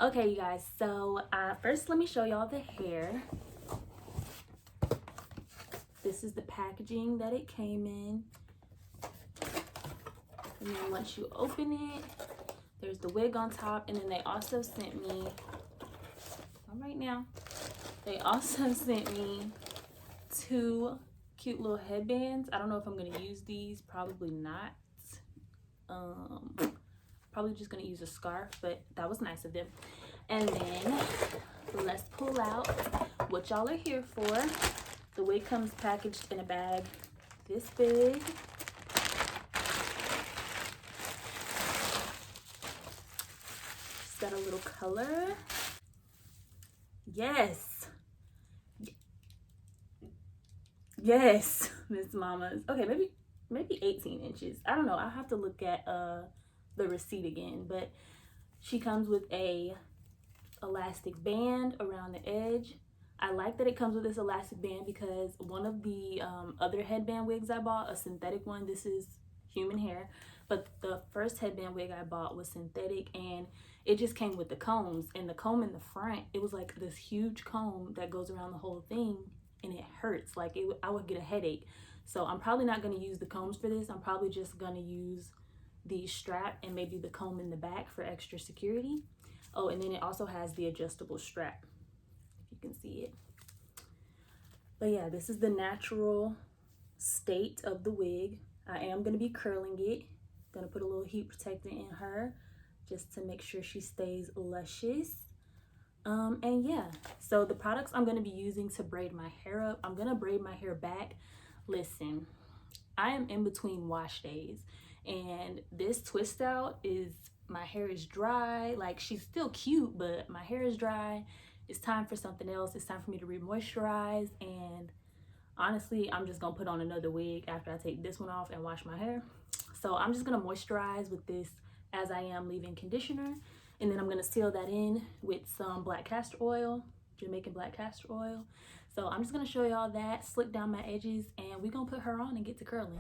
Okay, you guys, so first let me show y'all the hair. This is the packaging that it came in. And then once you open it, there's the wig on top. And then they also sent me, right now, they also sent me 2 cute little headbands. I don't know if I'm gonna use these, probably not. Probably just gonna use a scarf, but that was nice of them. And then let's pull out what y'all are here for. The wig comes packaged in a bag this big. It's got a little color. Yes, Miss Mamas. Okay, maybe 18 inches. I don't know. I'll have to look at the receipt again, but she comes with a elastic band around the edge. I like that it comes with this elastic band because one of the other headband wigs I bought, a synthetic one, this is human hair, but the first headband wig I bought was synthetic, and it just came with the combs, and the comb in the front, it was like this huge comb that goes around the whole thing, and it hurts. Like I would get a headache. So I'm probably not going to use the combs for this. I'm probably just going to use the strap and maybe the comb in the back for extra security. Oh, and then it also has the adjustable strap, if you can see it. But yeah, this is the natural state of the wig. I am going to be curling it. Going to put a little heat protector in her just to make sure she stays luscious. And yeah, so the products I'm going to be using to braid my hair up, I'm going to braid my hair back. Listen, I am in between wash days, and this twist out is, my hair is dry. Like, she's still cute, but my hair is dry. It's time for something else. It's time for me to re-moisturize, and honestly, I'm just gonna put on another wig after I take this one off and wash my hair. So I'm just gonna moisturize with this As I Am leave-in conditioner, and then I'm gonna seal that in with some black castor oil, Jamaican black castor oil. So I'm just gonna show y'all that, slick down my edges, and we're gonna put her on and get to curling.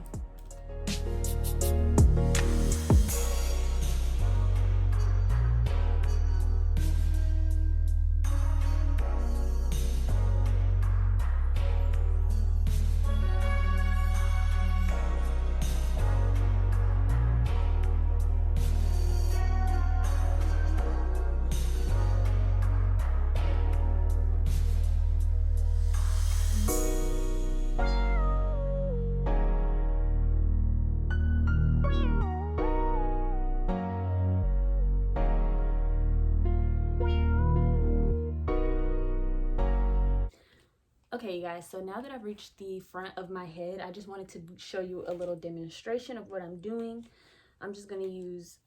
Okay, you guys, so now that I've reached the front of my head, I just wanted to show you a little demonstration of what I'm doing. I'm just going to use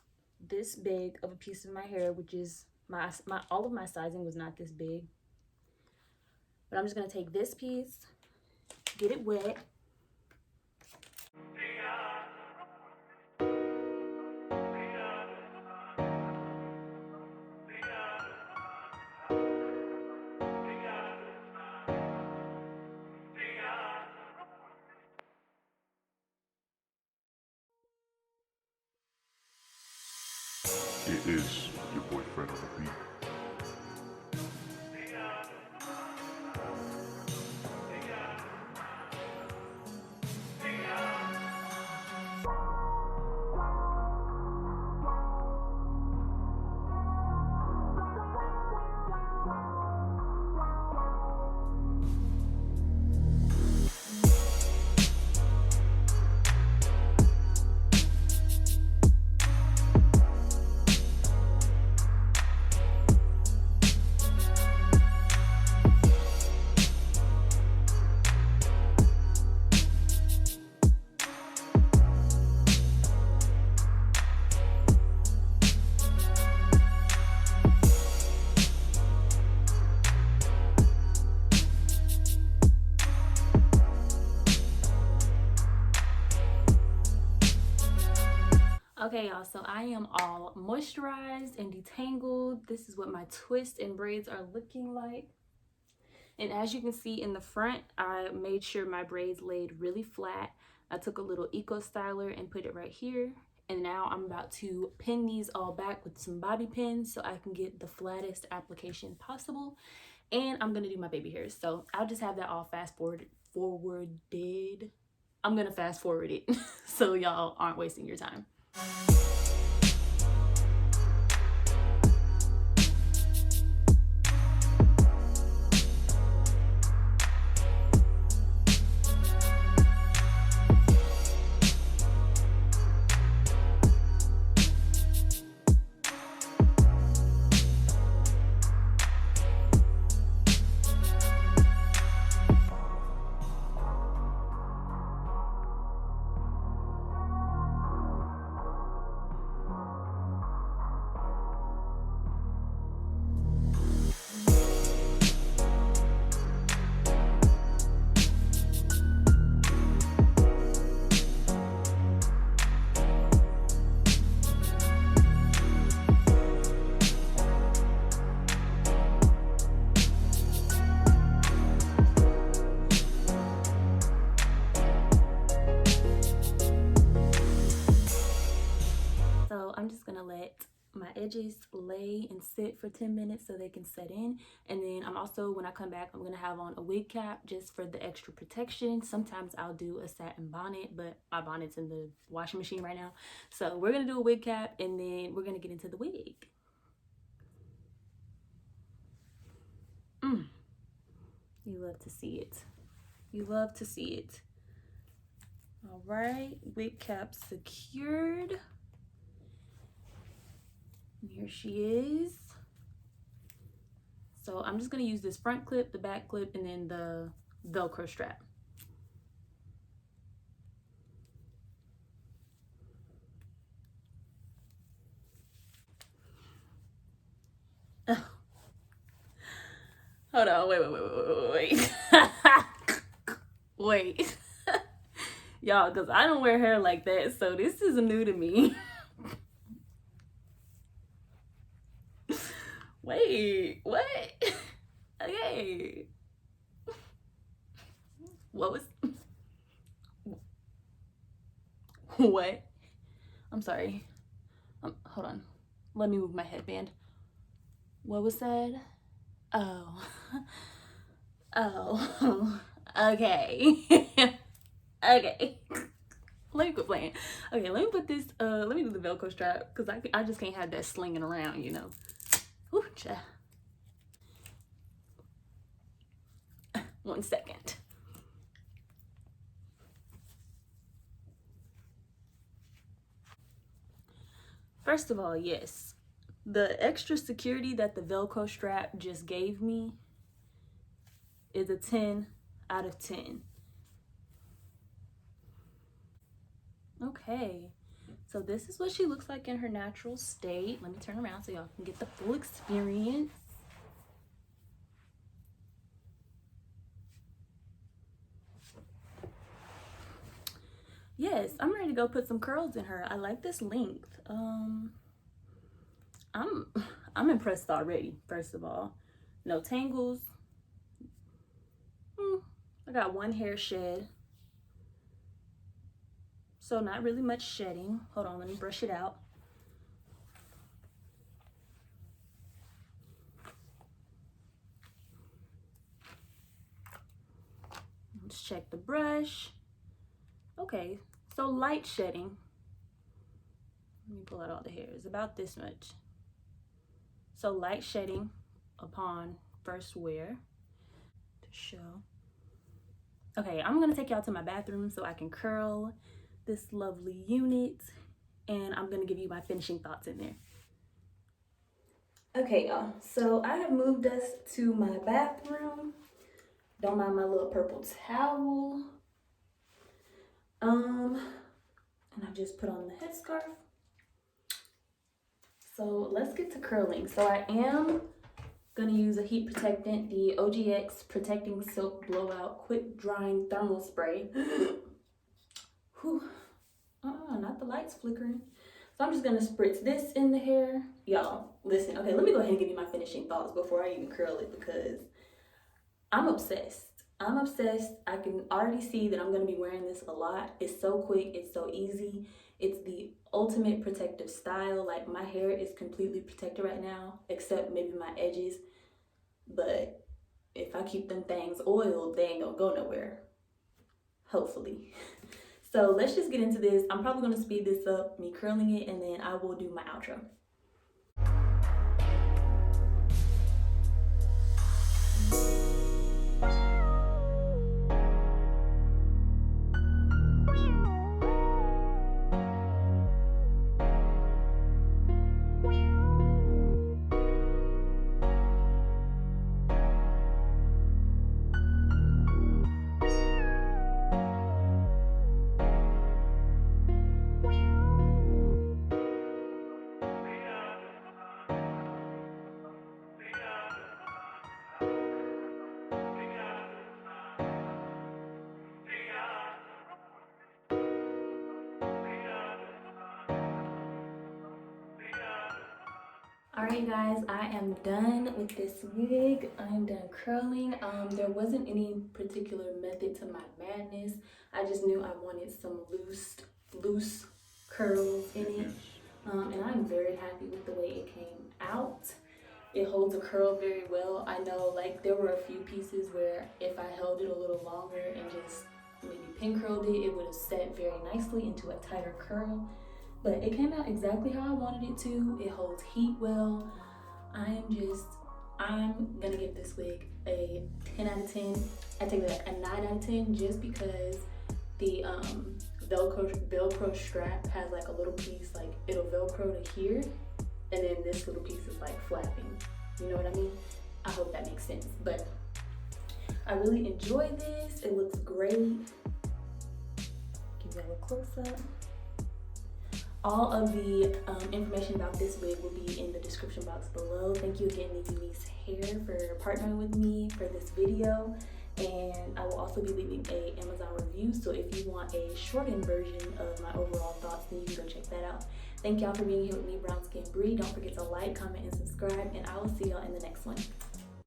this big of a piece of my hair, which is all of my sizing was not this big. But I'm just going to take this piece, get it wet. It is your boyfriend on the beat. Okay, y'all, so I am all moisturized and detangled. This is what my twist and braids are looking like. And as you can see in the front, I made sure my braids laid really flat. I took a little eco styler and put it right here, And now I'm about to pin these all back with some bobby pins so I can get the flattest application possible. And I'm gonna do my baby hairs. So I'll just have that all forwarded. I'm gonna fast forward it so y'all aren't wasting your time. I'm just gonna let my edges lay and sit for 10 minutes so they can set in. And then I'm also, when I come back, I'm gonna have on a wig cap just for the extra protection. Sometimes I'll do a satin bonnet, but my bonnet's in the washing machine right now. So we're gonna do a wig cap and then we're gonna get into the wig. You love to see it. You love to see it. All right, wig cap secured. And here she is. So I'm just gonna use this front clip, the back clip, and then the Velcro strap. Oh. Hold on, wait. Wait. Y'all, because I don't wear hair like that, so this is new to me. Wait, what? Okay. What was... What? I'm sorry. Hold on. Let me move my headband. What was said? Oh. Oh. Okay. Okay. Let me quit playing. Okay, let me put this, let me do the Velcro strap because I just can't have that slinging around, you know. Ooh, 1 second. First of all, yes, the extra security that the Velcro strap just gave me is a 10 out of 10. Okay, so this is what she looks like in her natural state. Let me turn around so y'all can get the full experience. Yes, I'm ready to go put some curls in her. I like this length. I'm impressed already. First of all, no tangles. I got one hair shed, so not really much shedding. Hold on, let me brush it out. Let's check the brush. Okay, so light shedding. Let me pull out all the hairs, about this much. So light shedding upon first wear to show. Okay, I'm gonna take y'all to my bathroom so I can curl this lovely unit, and I'm gonna give you my finishing thoughts in there. Okay, y'all, so I have moved us to my bathroom. Don't mind my little purple towel. And I just put on the headscarf. So let's get to curling. So I am gonna use a heat protectant, the OGX Protecting Silk Blowout Quick Drying Thermal Spray. Whew. Not the lights flickering. So I'm just gonna spritz this in the hair. Y'all, listen, okay, let me go ahead and give you my finishing thoughts before I even curl it because I'm obsessed. I'm obsessed. I can already see that I'm going to be wearing this a lot. It's so quick, it's so easy. It's the ultimate protective style. Like, my hair is completely protected right now, except maybe my edges. But if I keep them things oiled, they ain't gonna go nowhere. Hopefully. So let's just get into this. I'm probably gonna speed this up, me curling it, and then I will do my outro. Alright guys, I am done with this wig. I am done curling. There wasn't any particular method to my madness. I just knew I wanted some loose curls in it. And I'm very happy with the way it came out. It holds a curl very well. I know, like, there were a few pieces where if I held it a little longer and just maybe pin curled it, it would have set very nicely into a tighter curl. But it came out exactly how I wanted it to. It holds heat well. I'm gonna give this wig a 10 out of 10. I take that a 9 out of 10 just because the Velcro strap has like a little piece, like it'll Velcro to here, and then this little piece is like flapping. You know what I mean? I hope that makes sense. But I really enjoy this. It looks great. Give y'all a close up. All of the information about this wig will be in the description box below. Thank you again to Unice Hair for partnering with me for this video. And I will also be leaving a Amazon review. So if you want a shortened version of my overall thoughts, then you can go check that out. Thank y'all for being here with me, Brown Skin Bree. Don't forget to like, comment, and subscribe. And I will see y'all in the next one.